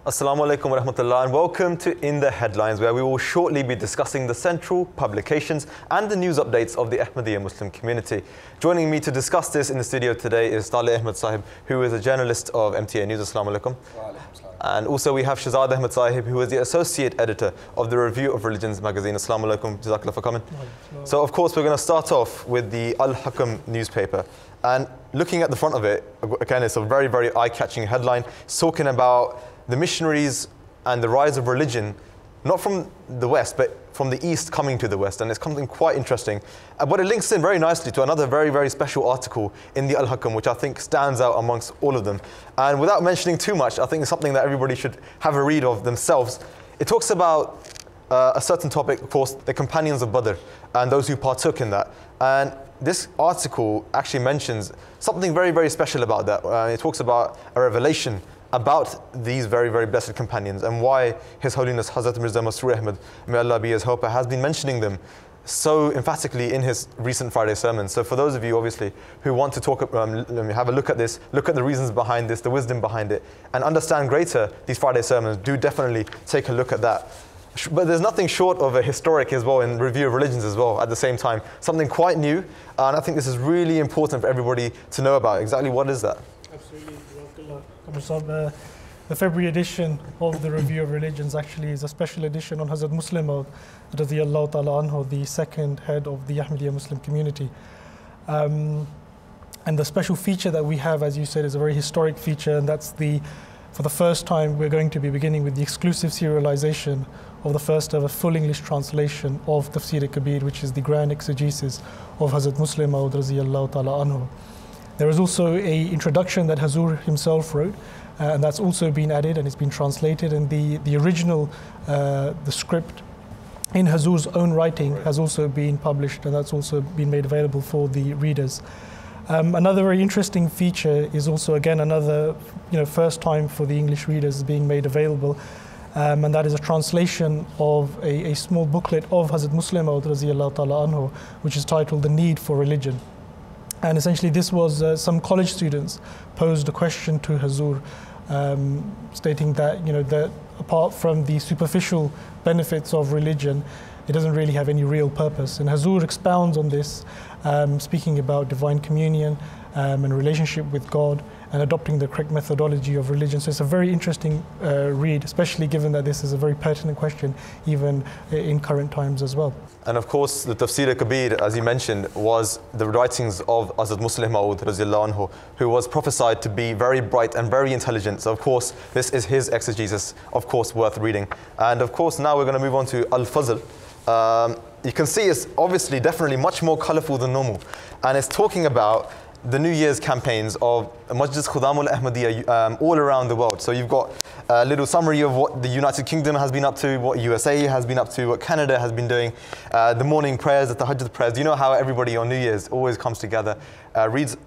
Assalamu alaikum wa rahmatullah and welcome to In the Headlines, where we will shortly be discussing the central publications and the news updates of the Ahmadiyya Muslim community. Joining me to discuss this in the studio today is Talib Ahmed Sahib, who is a journalist of MTA News. Assalamu alaikum. And also we have Shahzad Ahmed Sahib, who is the associate editor of the Review of Religions magazine. Assalamu alaikum. Jazakallah for coming. So of course we're going to start off with the Al-Hakam newspaper. And looking at the front of it, again, it's a very, very eye-catching headline. It's talking about the missionaries and the rise of religion, not from the West, but from the East coming to the West. And it's something quite interesting. But it links in very nicely to another very, very special article in the Al-Hakam, which I think stands out amongst all of them. And without mentioning too much, I think it's something that everybody should have a read of themselves. It talks about a certain topic, of course, the companions of Badr and those who partook in that. And this article actually mentions something very, very special about that. It talks about a revelation about these very, very blessed companions and why His Holiness Hazrat Mirza Masroor Ahmad, may Allah be his helper, has been mentioning them so emphatically in his recent Friday sermon. So for those of you, obviously, who want to talk, have a look at this, look at the reasons behind this, the wisdom behind it, and understand greater these Friday sermons, do definitely take a look at that. But there's nothing short of a historic as well in Review of Religions as well at the same time. Something quite new, and I think this is really important for everybody to know about. Exactly what is that? Absolutely. The February edition of the Review of Religions actually is a special edition on Hazrat Muslim Maud radiyallahu ta'ala anhu, the second head of the Ahmadiyya Muslim community. And the special feature that we have, as you said, is a very historic feature, and that's for the first time we're going to be beginning with the exclusive serialization of the first ever full English translation of Tafsir Kabir, which is the grand exegesis of Hazrat Muslim Maud radiyallahu ta'ala anhu. There is also an introduction that Hazur himself wrote, and that's also been added and it's been translated. And the original, the script in Hazur's own writing has also been published, and that's also been made available for the readers. Another very interesting feature is also, again, another first time for the English readers being made available, and that is a translation of a small booklet of Hazrat Muslim Maud radiyallahu ta'ala anhu, which is titled The Need for Religion. And essentially this was some college students posed a question to Hazur, stating that, that apart from the superficial benefits of religion, it doesn't really have any real purpose. And Hazur expounds on this, speaking about divine communion and relationship with God and adopting the correct methodology of religion. So it's a very interesting read, especially given that this is a very pertinent question, even in current times as well. And of course, the Tafsir Kabir, as you mentioned, was the writings of Hazrat Muslim Maud radiyallahu anhu, who was prophesied to be very bright and very intelligent. So of course, this is his exegesis, of course, worth reading. And of course, now we're going to move on to Al-Fazl. You can see it's obviously definitely much more colorful than normal. And it's talking about the New Year's campaigns of Majlis Khudam al-Ahmadiyya all around the world. So you've got a little summary of what the United Kingdom has been up to, what USA has been up to, what Canada has been doing, the morning prayers, the Tahajjud prayers. You know how everybody on New Year's always comes together, reads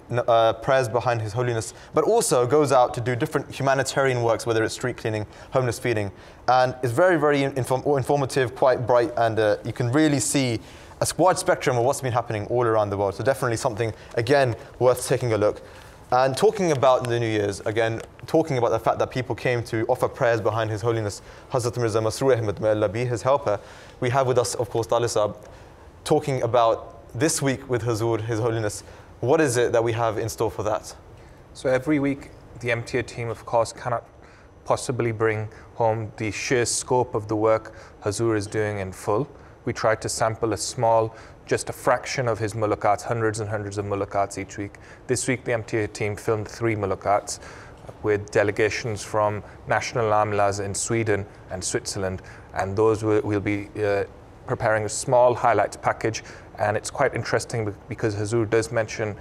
prayers behind His Holiness, but also goes out to do different humanitarian works, whether it's street cleaning, homeless feeding. And it's very, very informative, quite bright, and you can really see a wide spectrum of what's been happening all around the world. So definitely something, again, worth taking a look. And talking about the New Year's, again, talking about the fact that people came to offer prayers behind His Holiness Hazrat Mirza Masroor Ahmad, may Allah be his helper. We have with us, of course, Talib Sahib, talking about this week with Hazur, His Holiness. What is it that we have in store for that? So every week, the MTA team, of course, cannot possibly bring home the sheer scope of the work Hazur is doing in full. We try to sample just a fraction of his mulaqats, hundreds and hundreds of mulaqats each week. This week, the MTA team filmed 3 mulaqats with delegations from national amlas in Sweden and Switzerland, and those we'll be preparing a small highlights package. And it's quite interesting because Hazur does mention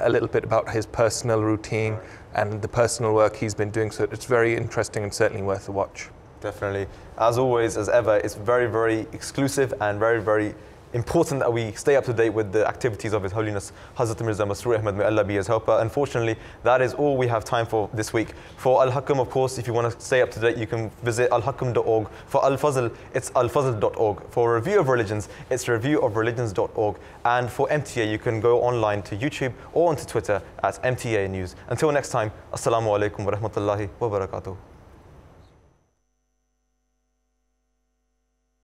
a little bit about his personal routine and the personal work he's been doing, so it's very interesting and certainly worth a watch. Definitely. As always, as ever, it's very, very exclusive and very, very important that we stay up to date with the activities of His Holiness Hazrat Mirza Masroor Ahmad, may Allah be his helper. Unfortunately, that is all we have time for this week. For Al-Hakam, of course, if you want to stay up to date, you can visit alhakam.org. For Al-Fazl, it's alfazl.org. For Review of Religions, it's reviewofreligions.org. And for MTA, you can go online to YouTube or onto Twitter at MTA News. Until next time, Assalamu alaikum wa rahmatullahi wa barakatuh.